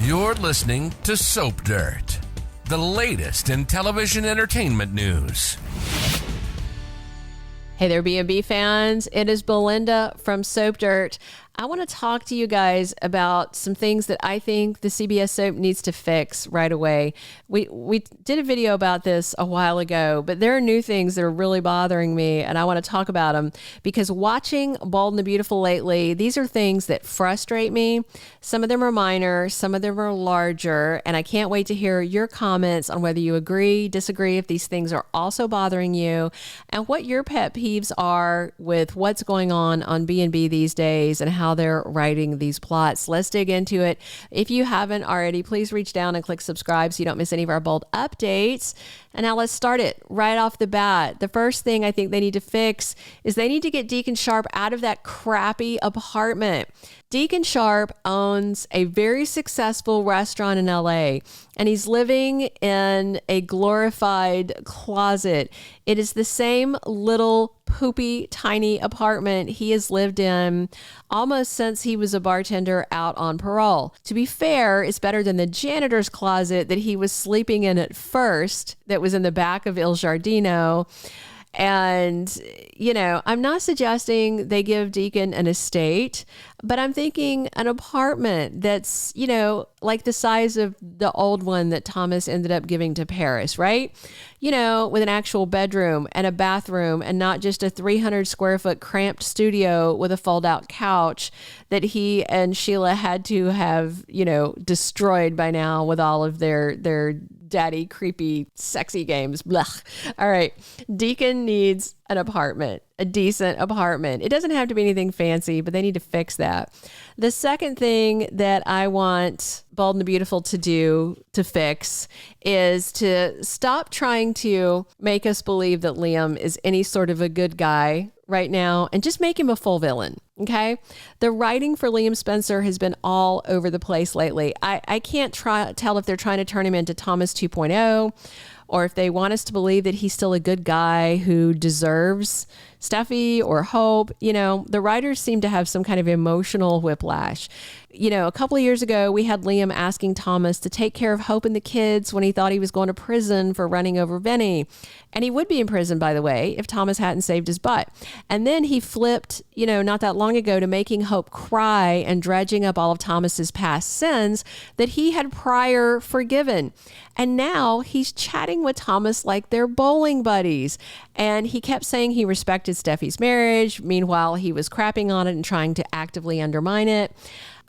You're listening to Soap Dirt, the latest in television entertainment news. Hey there, B&B fans. It is Belinda from Soap Dirt. I want to talk to you guys about some things that I think the CBS soap needs to fix right away. We did a video about this a while ago, but there are new things that are really bothering me, and I want to talk about them because watching Bold and the Beautiful lately, these are things that frustrate me. Some of them are minor, some of them are larger, and I can't wait to hear your comments on whether you agree, disagree, if these things are also bothering you, and what your pet peeves are with what's going on B&B these days and how they're writing these plots. Let's dig into it. If you haven't already, please reach down and click subscribe so you don't miss any of our Bold updates. And now let's start it right off the bat. The first thing I think they need to fix is they need to get Deacon Sharpe out of that crappy apartment. Deacon Sharpe owns a very successful restaurant in LA, and he's living in a glorified closet. It is the same little poopy, tiny apartment he has lived in almost since he was a bartender out on parole. To be fair, it's better than the janitor's closet that he was sleeping in at first that was in the back of Il Giardino. And, you know, I'm not suggesting they give Deacon an estate, but I'm thinking an apartment that's, you know, like the size of the old one that Thomas ended up giving to Paris, right? You know, with an actual bedroom and a bathroom and not just a 300 square foot cramped studio with a fold out couch that he and Sheila had to have, you know, destroyed by now with all of their daddy creepy sexy games. Blech. All right. Deacon needs an apartment, a decent apartment. It doesn't have to be anything fancy, but they need to fix that. The second thing that I want Bold and the Beautiful to fix is to stop trying to make us believe that Liam is any sort of a good guy right now and just make him a full villain. Okay. The writing for Liam Spencer has been all over the place lately. I can't tell if they're trying to turn him into Thomas 2.0 or if they want us to believe that he's still a good guy who deserves Steffi or Hope. You know, the writers seem to have some kind of emotional whiplash. You know, a couple of years ago, we had Liam asking Thomas to take care of Hope and the kids when he thought he was going to prison for running over Vinny. And he would be in prison, by the way, if Thomas hadn't saved his butt. And then he flipped, you know, not that long ago to making Hope cry and dredging up all of Thomas's past sins that he had prior forgiven. And now he's chatting with Thomas like they're bowling buddies. And he kept saying he respected Steffi's marriage. Meanwhile, he was crapping on it and trying to actively undermine it.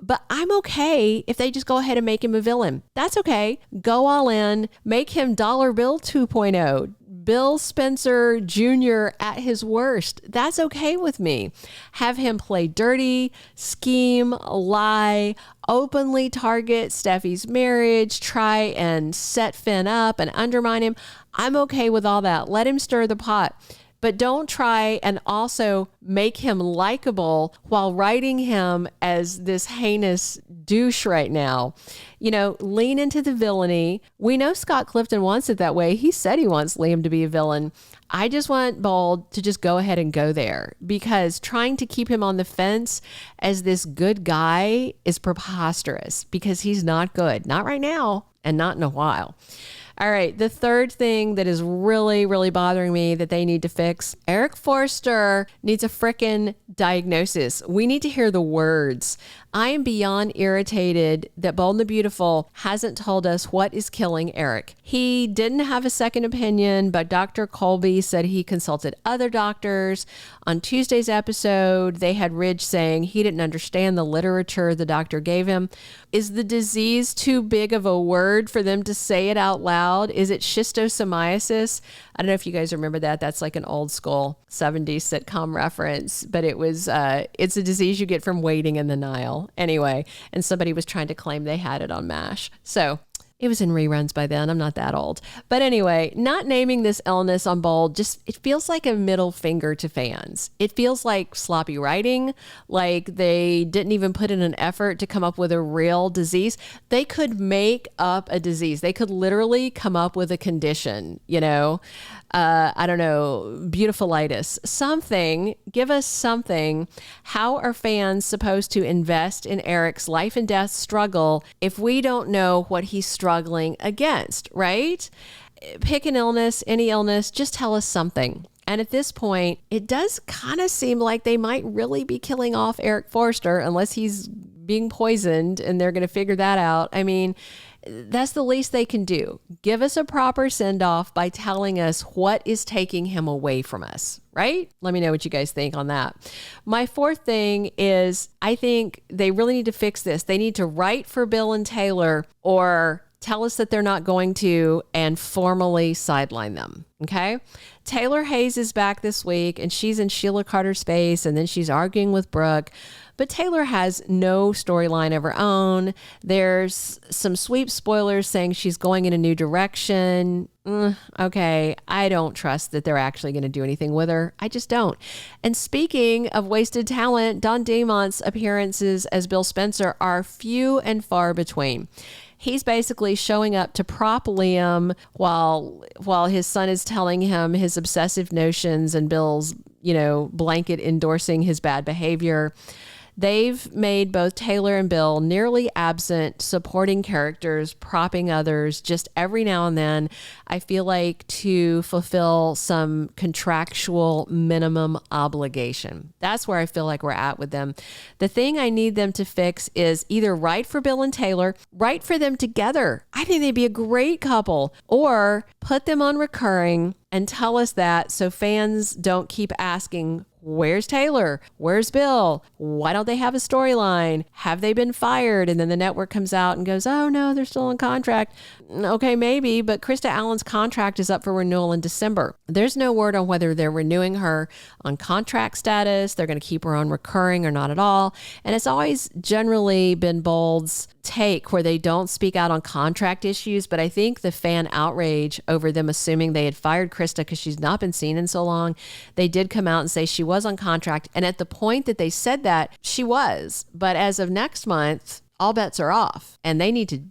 But I'm okay if they just go ahead and make him a villain. That's okay. Go all in. Make him Dollar Bill 2.0. Bill Spencer Jr. at his worst. That's okay with me. Have him play dirty, scheme, lie, openly target Steffi's marriage, try and set Finn up and undermine him. I'm okay with all that. Let him stir the pot. But don't try and also make him likable while writing him as this heinous douche right now. You know, lean into the villainy. We know Scott Clifton wants it that way. He said he wants Liam to be a villain. I just want Bold to just go ahead and go there because trying to keep him on the fence as this good guy is preposterous because he's not good. Not right now and not in a while. All right, the third thing that is really, really bothering me that they need to fix, Eric Forrester needs a frickin' diagnosis. We need to hear the words. I am beyond irritated that Bold and the Beautiful hasn't told us what is killing Eric. He didn't have a second opinion, but Dr. Colby said he consulted other doctors. On Tuesday's episode, they had Ridge saying he didn't understand the literature the doctor gave him. Is the disease too big of a word for them to say it out loud? Is it schistosomiasis? I don't know if you guys remember that. That's like an old school 70s sitcom reference, but it's a disease you get from wading in the Nile. Anyway, and somebody was trying to claim they had it on MASH. So It was in reruns by then. I'm not that old. But anyway, not naming this illness on Bold, it feels like a middle finger to fans. It feels like sloppy writing, like they didn't even put in an effort to come up with a real disease. They could make up a disease. They could literally come up with a condition, I don't know, beautifulitis, something, give us something. How are fans supposed to invest in Eric's life and death struggle if we don't know what he's struggling against, right? Pick an illness, any illness, just tell us something. And at this point, it does kind of seem like they might really be killing off Eric Forrester unless he's being poisoned and they're going to figure that out. I mean, that's the least they can do. Give us a proper send-off by telling us what is taking him away from us, right? Let me know what you guys think on that. My fourth thing is I think they really need to fix this. They need to write for Bill and Taylor or tell us that they're not going to and formally sideline them, okay? Taylor Hayes is back this week and she's in Sheila Carter's space and then she's arguing with Brooke. But Taylor has no storyline of her own. There's some sweep spoilers saying she's going in a new direction. Okay, I don't trust that they're actually going to do anything with her. I just don't. And speaking of wasted talent, Don Diamont's appearances as Bill Spencer are few and far between. He's basically showing up to prop Liam while his son is telling him his obsessive notions and Bill's, blanket endorsing his bad behavior. They've made both Taylor and Bill nearly absent supporting characters, propping others just every now and then, I feel like, to fulfill some contractual minimum obligation. That's where I feel like we're at with them. The thing I need them to fix is either write for Bill and Taylor, write for them together. I think they'd be a great couple, or put them on recurring and tell us that so fans don't keep asking, where's Taylor? Where's Bill? Why don't they have a storyline? Have they been fired? And then the network comes out and goes, oh no, they're still on contract. Okay, maybe, but Krista Allen's contract is up for renewal in December. There's no word on whether they're renewing her on contract status, they're going to keep her on recurring or not at all. And it's always generally been Bold's take where they don't speak out on contract issues, but I think the fan outrage over them assuming they had fired Krista because she's not been seen in so long, they did come out and say she was on contract. And at the point that they said that, she was. But as of next month, all bets are off and they need to,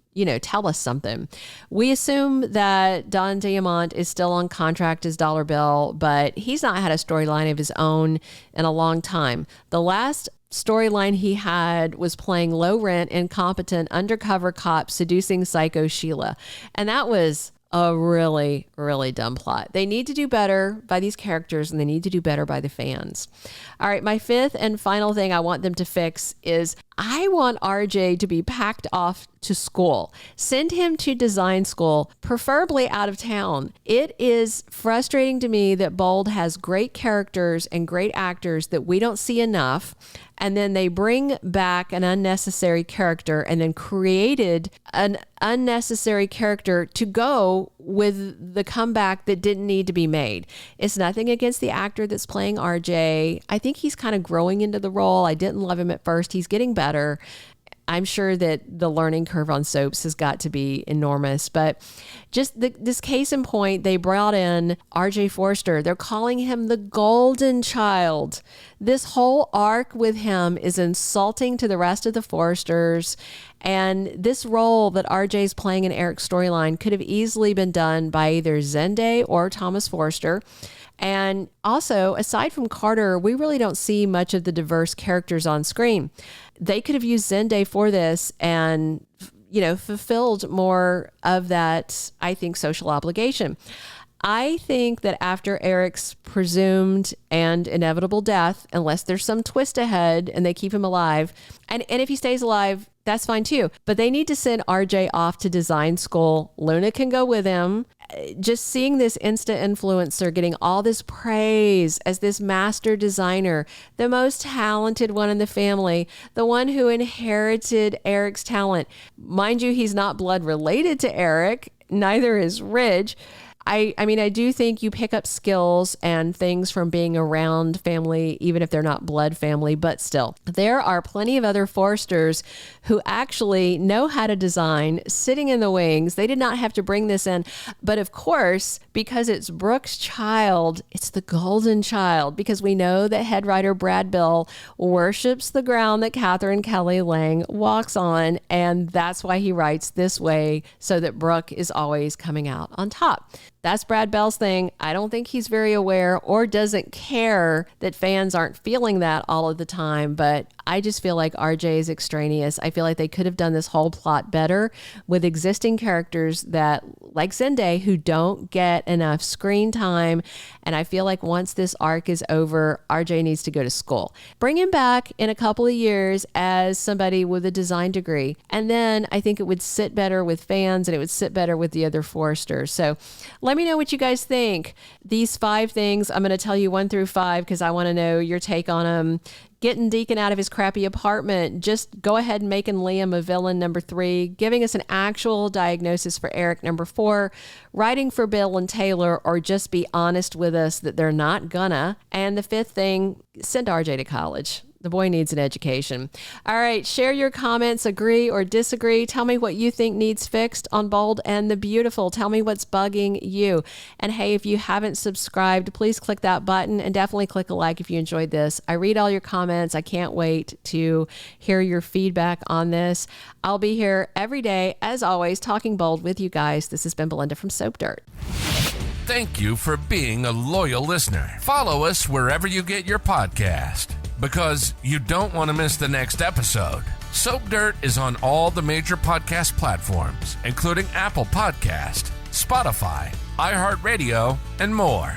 tell us something. We assume that Don Diamont is still on contract as Dollar Bill, but he's not had a storyline of his own in a long time. The last storyline he had was playing low rent, incompetent undercover cop seducing psycho Sheila. And that was a really, really dumb plot. They need to do better by these characters and they need to do better by the fans. All right, my fifth and final thing I want them to fix is I want RJ to be packed off to school. Send him to design school, preferably out of town. It is frustrating to me that Bold has great characters and great actors that we don't see enough. And then they bring back an unnecessary character and then created an unnecessary character to go with the comeback that didn't need to be made. It's nothing against the actor that's playing RJ. I think he's kind of growing into the role. I didn't love him at first. He's getting better. I'm sure that the learning curve on soaps has got to be enormous, but just this case in point, they brought in RJ Forrester. They're calling him the golden child. This whole arc with him is insulting to the rest of the Forresters. And this role that RJ's playing in Eric's storyline could have easily been done by either Zende or Thomas Forrester. And also, aside from Carter, we really don't see much of the diverse characters on screen. They could have used Zende for this and, fulfilled more of that, I think, social obligation. I think that after Eric's presumed and inevitable death, unless there's some twist ahead and they keep him alive, and if he stays alive, that's fine too. But they need to send RJ off to design school. Luna can go with him. Just seeing this Insta influencer getting all this praise as this master designer, the most talented one in the family, the one who inherited Eric's talent. Mind you, he's not blood related to Eric. Neither is Ridge. I mean, I do think you pick up skills and things from being around family, even if they're not blood family, but still, there are plenty of other Forresters who actually know how to design sitting in the wings. They did not have to bring this in. But of course, because it's Brooke's child, it's the golden child, because we know that head writer Brad Bill worships the ground that Catherine Kelly Lang walks on. And that's why he writes this way, so that Brooke is always coming out on top. That's Brad Bell's thing. I don't think he's very aware or doesn't care that fans aren't feeling that all of the time, but I just feel like RJ is extraneous. I feel like they could have done this whole plot better with existing characters that, like Zende, who don't get enough screen time. And I feel like once this arc is over, RJ needs to go to school. Bring him back in a couple of years as somebody with a design degree. And then I think it would sit better with fans and it would sit better with the other Forresters. So let me know what you guys think. These 5 things, I'm going to tell you 1 through 5 because I want to know your take on them. Getting Deacon out of his crappy apartment, just go ahead and making Liam a villain, number 3, giving us an actual diagnosis for Eric, number 4, writing for Bill and Taylor, or just be honest with us that they're not gonna. And the 5th thing, send RJ to college. The boy needs an education. All right, share your comments, agree or disagree. Tell me what you think needs fixed on Bold and the Beautiful. Tell me what's bugging you. And hey, if you haven't subscribed, please click that button and definitely click a like if you enjoyed this. I read all your comments. I can't wait to hear your feedback on this. I'll be here every day, as always, talking bold with you guys. This has been Belinda from Soap Dirt. Thank you for being a loyal listener. Follow us wherever you get your podcast, because you don't want to miss the next episode. Soap Dirt is on all the major podcast platforms, including Apple Podcast, Spotify, iHeartRadio, and more.